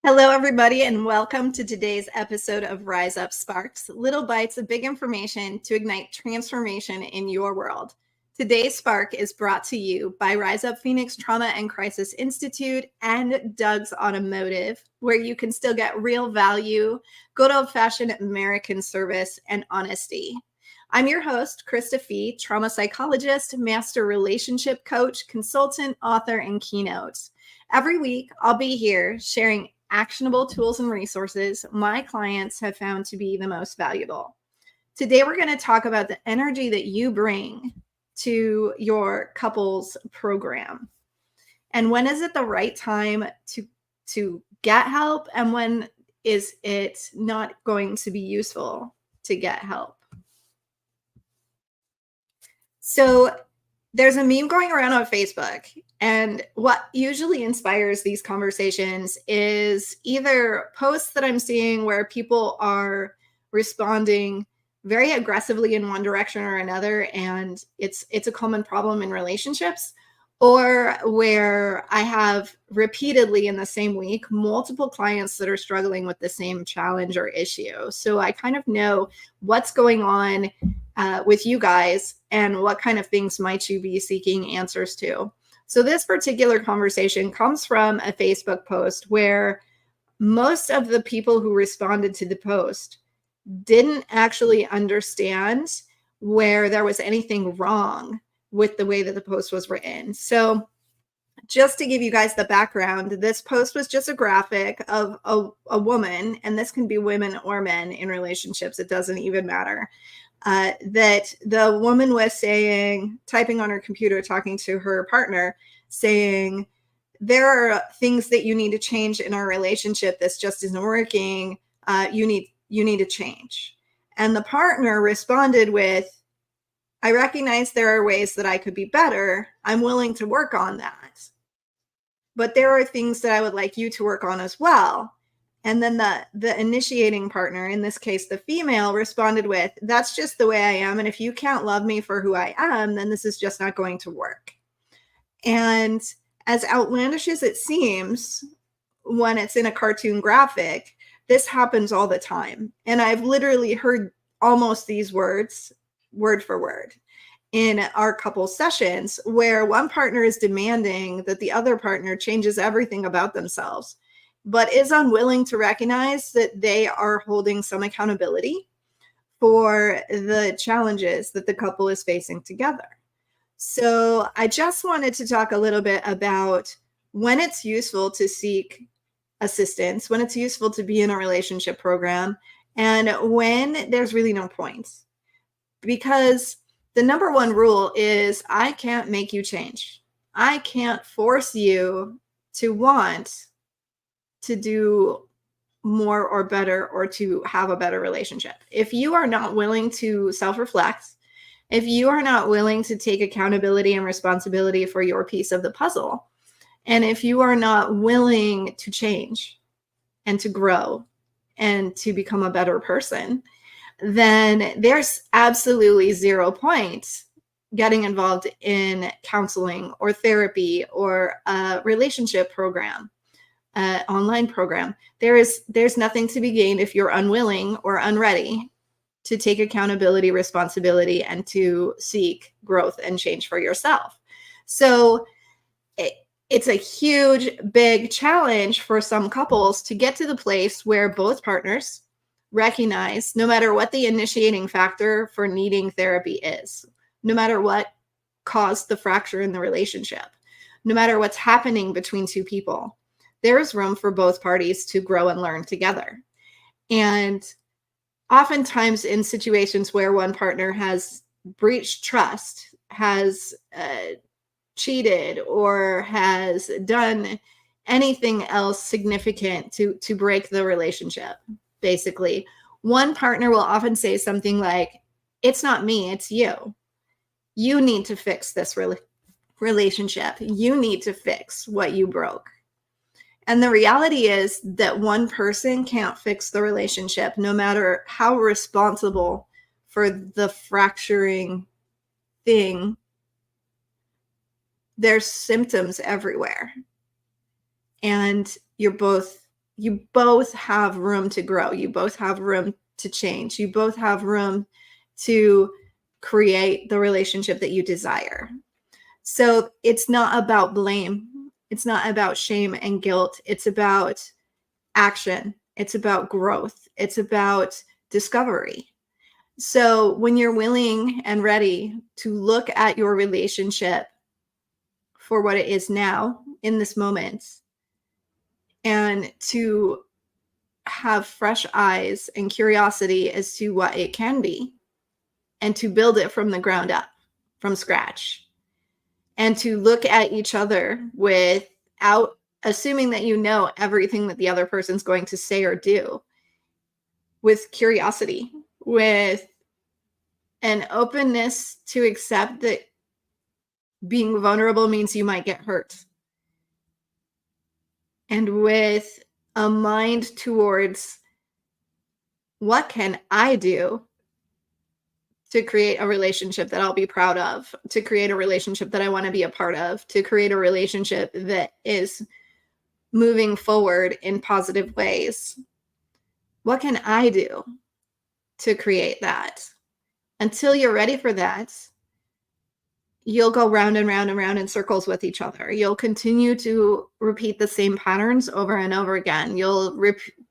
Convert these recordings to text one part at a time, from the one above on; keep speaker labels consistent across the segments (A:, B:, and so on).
A: Hello, everybody, and welcome to today's episode of Rise Up Sparks, little bites of big information to ignite transformation in your world. Today's Spark is brought to you by Rise Up Phoenix Trauma and Crisis Institute and Doug's Automotive, where you can still get real value, good old-fashioned American service, and honesty. I'm your host, Krista Fee, trauma psychologist, master relationship coach, consultant, author, and keynote. Every week, I'll be here sharing actionable tools and resources my clients have found to be the most valuable. Today, we're going to talk about the energy that you bring to your couples program. And when is it the right time to get help, and when is it not going to be useful to get help? So there's a meme going around on Facebook, and what usually inspires these conversations is either posts that I'm seeing where people are responding very aggressively in one direction or another, and it's a common problem in relationships, or where I have repeatedly in the same week multiple clients that are struggling with the same challenge or issue. So I kind of know what's going on with you guys and what kind of things might you be seeking answers to. So this particular conversation comes from a Facebook post where most of the people who responded to the post didn't actually understand where there was anything wrong with the way that the post was written. So just to give you guys the background, this post was just a graphic of a woman, and this can be women or men in relationships, it doesn't even matter, that the woman was saying, typing on her computer, talking to her partner, saying, there are things that you need to change in our relationship. This just isn't working. You need to change. And the partner responded with, I recognize there are ways that I could be better. I'm willing to work on that. But there are things that I would like you to work on as well. And then the initiating partner, in this case, the female, responded with, that's just the way I am. And if you can't love me for who I am, then this is just not going to work. And as outlandish as it seems when it's in a cartoon graphic, this happens all the time. And I've literally heard almost these words, word for word, in our couple sessions, where one partner is demanding that the other partner changes everything about themselves, but is unwilling to recognize that they are holding some accountability for the challenges that the couple is facing together. So I just wanted to talk a little bit about when it's useful to seek assistance, when it's useful to be in a relationship program, and when there's really no point. Because the number one rule is I can't make you change. I can't force you to want to do more or better or to have a better relationship. If you are not willing to self-reflect, if you are not willing to take accountability and responsibility for your piece of the puzzle, and if you are not willing to change and to grow and to become a better person, then there's absolutely 0 point getting involved in counseling or therapy or a relationship program, online program. There's nothing to be gained if you're unwilling or unready to take accountability, responsibility, and to seek growth and change for yourself. So it's a huge, big challenge for some couples to get to the place where both partners recognize, no matter what the initiating factor for needing therapy is, no matter what caused the fracture in the relationship, no matter what's happening between two people, there is room for both parties to grow and learn together. And oftentimes in situations where one partner has breached trust, has cheated, or has done anything else significant to break the relationship, basically, one partner will often say something like, it's not me, it's you. You need to fix this relationship. You need to fix what you broke. And the reality is that one person can't fix the relationship, no matter how responsible for the fracturing thing. There's symptoms everywhere. And you're both you both have room to grow. You both have room to change. You both have room to create the relationship that you desire. So it's not about blame. It's not about shame and guilt. It's about action. It's about growth. It's about discovery. So when you're willing and ready to look at your relationship for what it is now in this moment, and to have fresh eyes and curiosity as to what it can be, and to build it from the ground up, from scratch, and to look at each other without assuming that you know everything that the other person's going to say or do, with curiosity, with an openness to accept that being vulnerable means you might get hurt, and with a mind towards what can I do to create a relationship that I'll be proud of, to create a relationship that I want to be a part of, to create a relationship that is moving forward in positive ways. What can I do to create that? Until you're ready for that, you'll go round and round and round in circles with each other. You'll continue to repeat the same patterns over and over again. You'll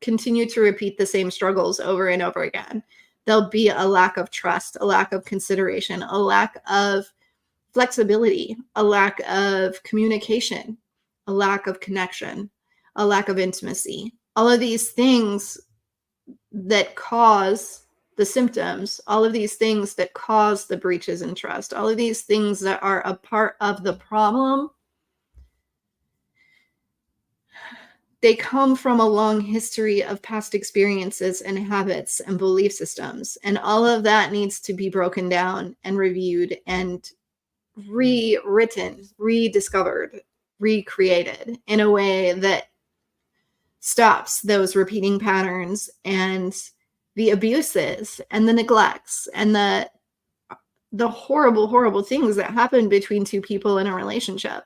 A: continue to repeat the same struggles over and over again. There'll be a lack of trust, a lack of consideration, a lack of flexibility, a lack of communication, a lack of connection, a lack of intimacy. All of these things that cause the symptoms, all of these things that cause the breaches in trust, all of these things that are a part of the problem, they come from a long history of past experiences and habits and belief systems. And all of that needs to be broken down and reviewed and rewritten, rediscovered, recreated in a way that stops those repeating patterns and the abuses and the neglects and the horrible, horrible things that happen between two people in a relationship.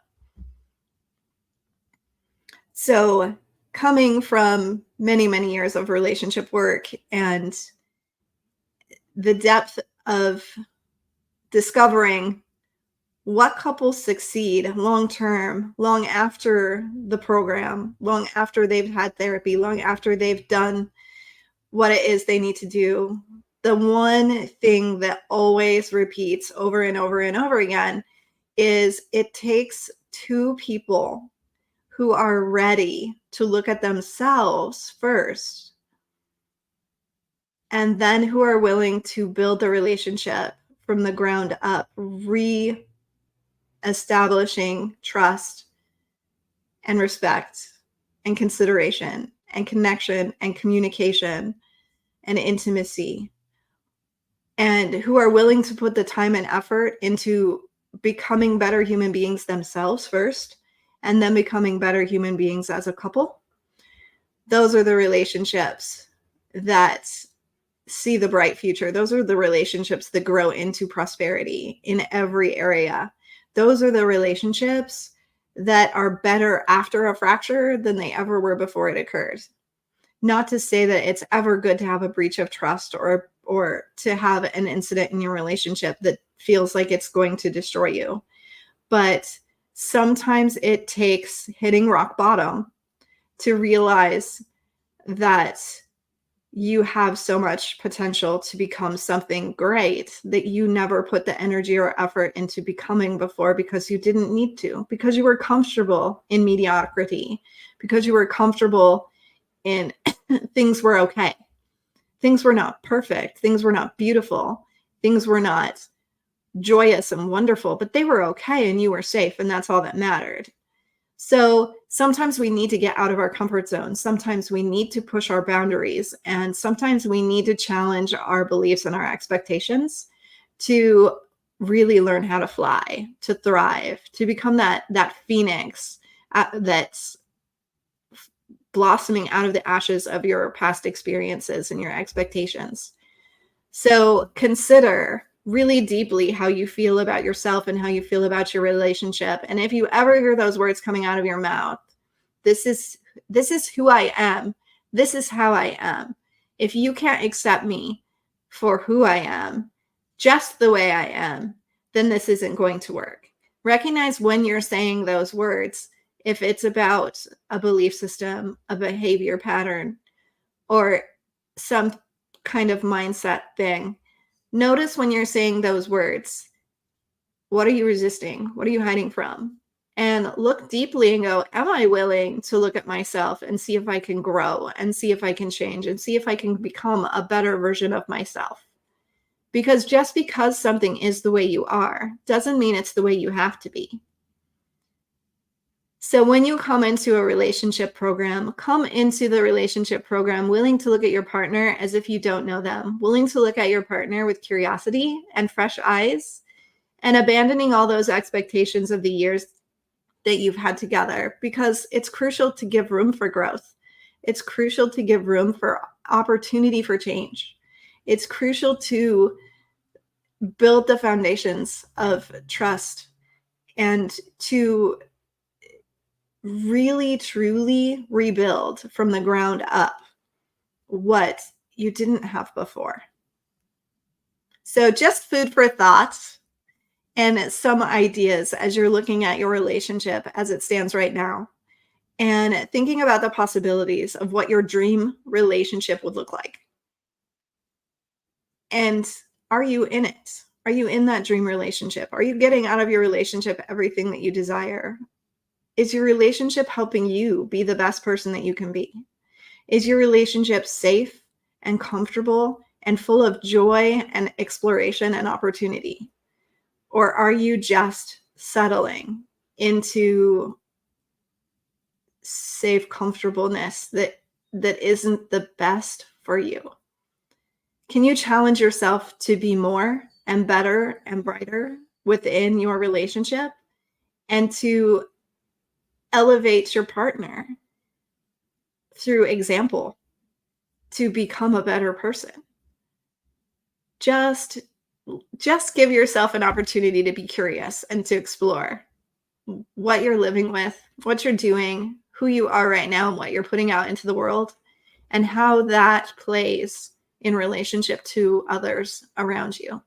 A: So coming from many, many years of relationship work and the depth of discovering what couples succeed long-term, long after the program, long after they've had therapy, long after they've done what it is they need to do, the one thing that always repeats over and over and over again is it takes two people who are ready to look at themselves first, and then who are willing to build the relationship from the ground up, establishing trust and respect and consideration and connection and communication and intimacy, and who are willing to put the time and effort into becoming better human beings themselves first, and then becoming better human beings as a couple. Those are the relationships that see the bright future. Those are the relationships that grow into prosperity in every area. Those are the relationships that are better after a fracture than they ever were before it occurred. Not to say that it's ever good to have a breach of trust or to have an incident in your relationship that feels like it's going to destroy you. But sometimes it takes hitting rock bottom to realize that you have so much potential to become something great that you never put the energy or effort into becoming before, because you didn't need to, because you were comfortable in mediocrity, because you were comfortable in things were okay. Things were not perfect. Things were not beautiful. Things were not joyous and wonderful, but they were okay and you were safe, and that's all that mattered. So sometimes we need to get out of our comfort zone. Sometimes we need to push our boundaries, and sometimes we need to challenge our beliefs and our expectations to really learn how to fly, to thrive, to become that phoenix that's blossoming out of the ashes of your past experiences and your expectations. So consider really deeply how you feel about yourself and how you feel about your relationship. And if you ever hear those words coming out of your mouth, this is This is who I am. This is how I am. If you can't accept me for who I am, just the way I am, then this isn't going to work. Recognize when you're saying those words, if it's about a belief system, a behavior pattern, or some kind of mindset thing. Notice when you're saying those words, what are you resisting? What are you hiding from? And look deeply and go, am I willing to look at myself and see if I can grow and see if I can change and see if I can become a better version of myself? Because just because something is the way you are doesn't mean it's the way you have to be. So when you come into a relationship program, come into the relationship program willing to look at your partner as if you don't know them, willing to look at your partner with curiosity and fresh eyes, and abandoning all those expectations of the years that you've had together, because it's crucial to give room for growth. It's crucial to give room for opportunity for change. It's crucial to build the foundations of trust and to really, truly rebuild from the ground up what you didn't have before. So just food for thought and some ideas as you're looking at your relationship as it stands right now and thinking about the possibilities of what your dream relationship would look like. And are you in it? Are you in that dream relationship? Are you getting out of your relationship everything that you desire? Is your relationship helping you be the best person that you can be? Is your relationship safe and comfortable and full of joy and exploration and opportunity? Or are you just settling into safe comfortableness that isn't the best for you? Can you challenge yourself to be more and better and brighter within your relationship and to elevate your partner through example to become a better person? Just give yourself an opportunity to be curious and to explore what you're living with, what you're doing, who you are right now, and what you're putting out into the world, and how that plays in relationship to others around you.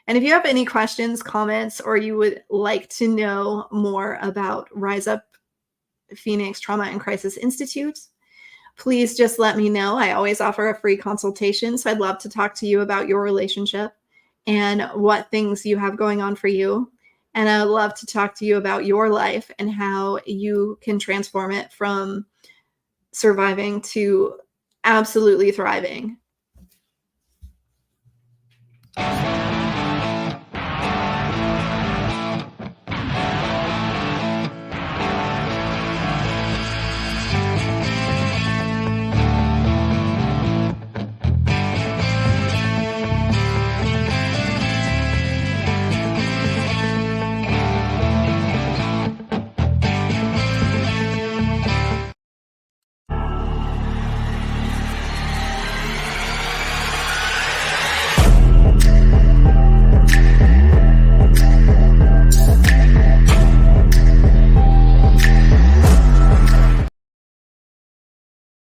A: And if you have any questions, comments, or you would like to know more about RISEUP Phoenix Trauma and Crisis Institute, please just let me know. I always offer a free consultation, so I'd love to talk to you about your relationship and what things you have going on for you. And I would love to talk to you about your life and how you can transform it from surviving to absolutely thriving